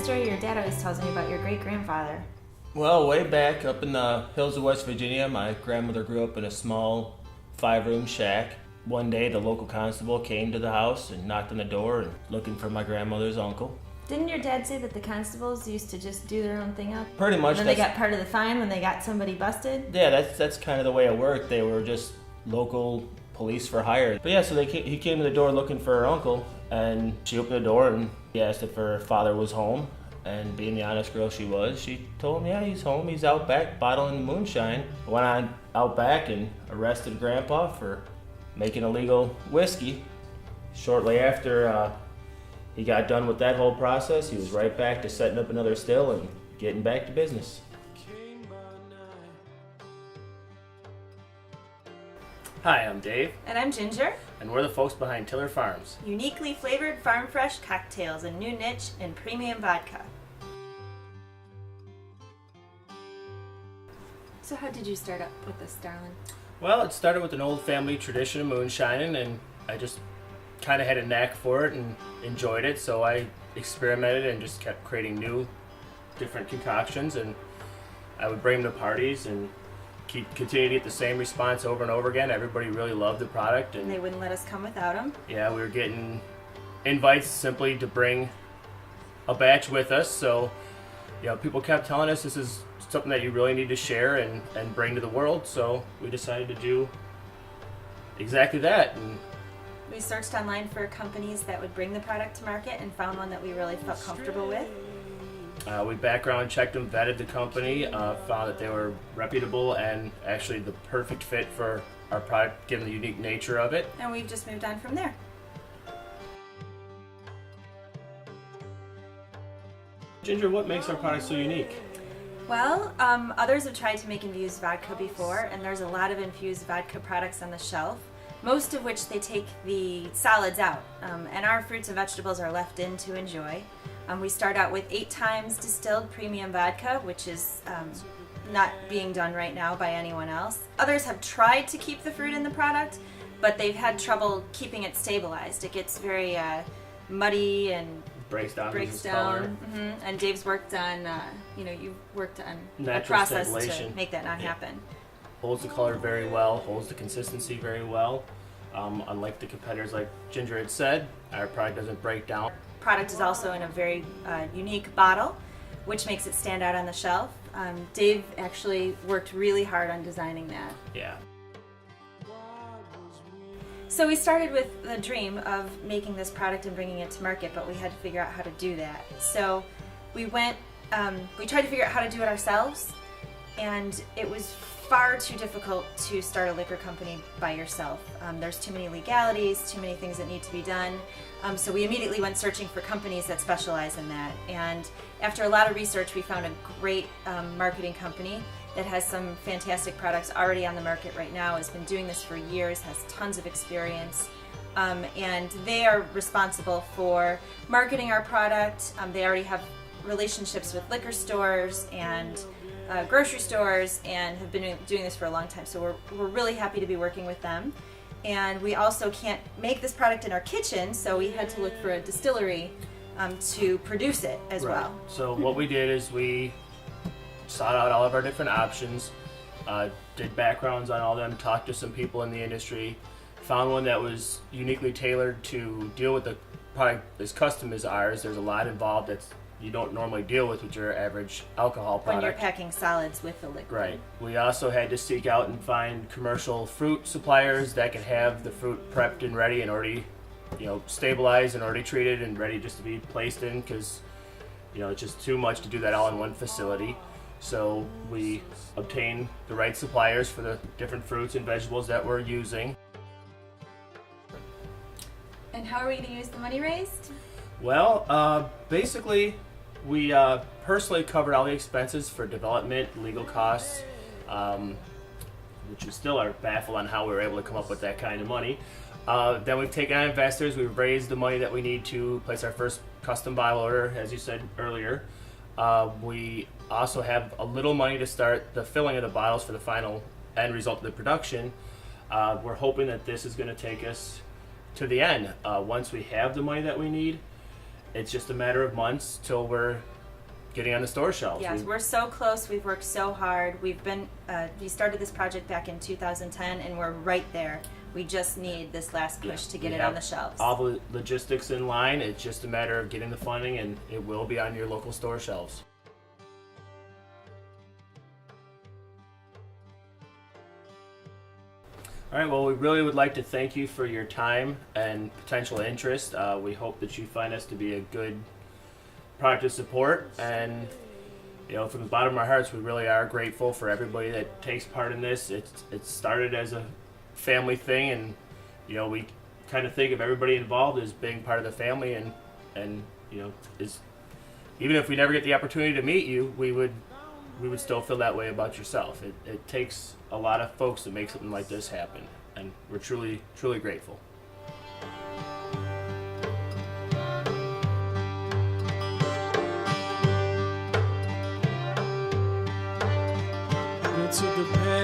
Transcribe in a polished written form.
story your dad always tells me about your great-grandfather. Well, way back up in the hills of West Virginia, my grandmother grew up in a small 5-room shack. One day, the local constable came to the house and knocked on the door and looking for my grandmother's uncle. Didn't your dad say that the constables used to just do their own thing up? Pretty much. And then they got part of the fine when they got somebody busted? Yeah, that's kind of the way it worked. They were just local police for hire. But yeah, so he came to the door looking for her uncle, and she opened the door and he asked if her father was home. And being the honest girl she was, she told him, yeah, he's home. He's out back bottling moonshine. Went on out back and arrested Grandpa for making illegal whiskey. Shortly after he got done with that whole process, he was right back to setting up another still and getting back to business. Hi, I'm Dave, And I'm Ginger. and we're the folks behind Tiller Farms. Uniquely flavored farm fresh cocktails, a new niche in premium vodka. So how did you start up with this, darling? Well, it started with an old family tradition of moonshining, and I just kind of had a knack for it and enjoyed it, so I experimented and just kept creating new, different concoctions, and I would bring them to parties and continue to get the same response over and over again. Everybody really loved the product, And they and wouldn't let us come without them. yeah, we were getting invites simply to bring a batch with us, so people kept telling us this is something that you really need to share and bring to the world, so we decided to do exactly that. And We searched online for companies that would bring the product to market and found one that we really felt comfortable with. we background checked them, vetted the company, found that they were reputable and actually the perfect fit for our product given the unique nature of it. And we've just moved on from there. Ginger, what makes our product so unique? Well, others have tried to make infused vodka before, and there's a lot of infused vodka products on the shelf, most of which they take the solids out, and our fruits and vegetables are left in to enjoy. We start out with 8 times distilled premium vodka, which is not being done right now by anyone else. Others have tried to keep the fruit in the product, but they've had trouble keeping it stabilized. It gets very muddy and Breaks down. And Dave's worked on, you've worked on a Natural process stabilization. to make that not happen. Holds the color very well, holds the consistency very well. Unlike the competitors, like Ginger had said, our product doesn't break down. Product is also in a very unique bottle, which makes it stand out on the shelf. Dave actually worked really hard on designing that. Yeah. So we started with the dream of making this product and bringing it to market, but we had to figure out how to do that. So we tried to figure out how to do it ourselves, and it was far too difficult to start a liquor company by yourself. There's too many legalities, too many things that need to be done. So we immediately went searching for companies that specialize in that. And after a lot of research, we found a great marketing company that has some fantastic products already on the market right now, has been doing this for years, has tons of experience. And they are responsible for marketing our product. They already have relationships with liquor stores and grocery stores and have been doing this for a long time. So we're really happy to be working with them. And we also can't make this product in our kitchen, so we had to look for a distillery to produce it as well. So what we did is we sought out all of our different options, did backgrounds on all of them, talked to some people in the industry, found one that was uniquely tailored to deal with the product as custom as ours. There's a lot involved that you don't normally deal with your average alcohol product. When you're packing solids with the liquid. Right. We also had to seek out and find commercial fruit suppliers that could have the fruit prepped and ready and already, stabilized and already treated and ready just to be placed in, because, it's just too much to do that all in one facility. So we obtained the right suppliers for the different fruits and vegetables that we're using. And how are we going to use the money raised? Well, basically, we personally covered all the expenses for development, legal costs, which we still are baffled on how we were able to come up with that kind of money. Then we've taken on investors. We've raised the money that we need to place our first custom bottle order, as you said earlier. We also have a little money to start the filling of the bottles for the final end result of the production. We're hoping that this is going to take us to the end. Once we have the money that we need, it's just a matter of months till we're getting on the store shelves. Yes, we're so close. We've worked so hard. We started this project back in 2010, and we're right there. We just need this last push to get it on the shelves. All the logistics in line. It's just a matter of getting the funding, and it will be on your local store shelves. All right, well, we really would like to thank you for your time and potential interest. We hope that you find us to be a good product to support, and from the bottom of our hearts, we really are grateful for everybody that takes part in this. It started as a family thing, and we kind of think of everybody involved as being part of the family, and is even if we never get the opportunity to meet you, we would still feel that way about yourself. It takes a lot of folks to make something like this happen, and we're truly grateful. To the past.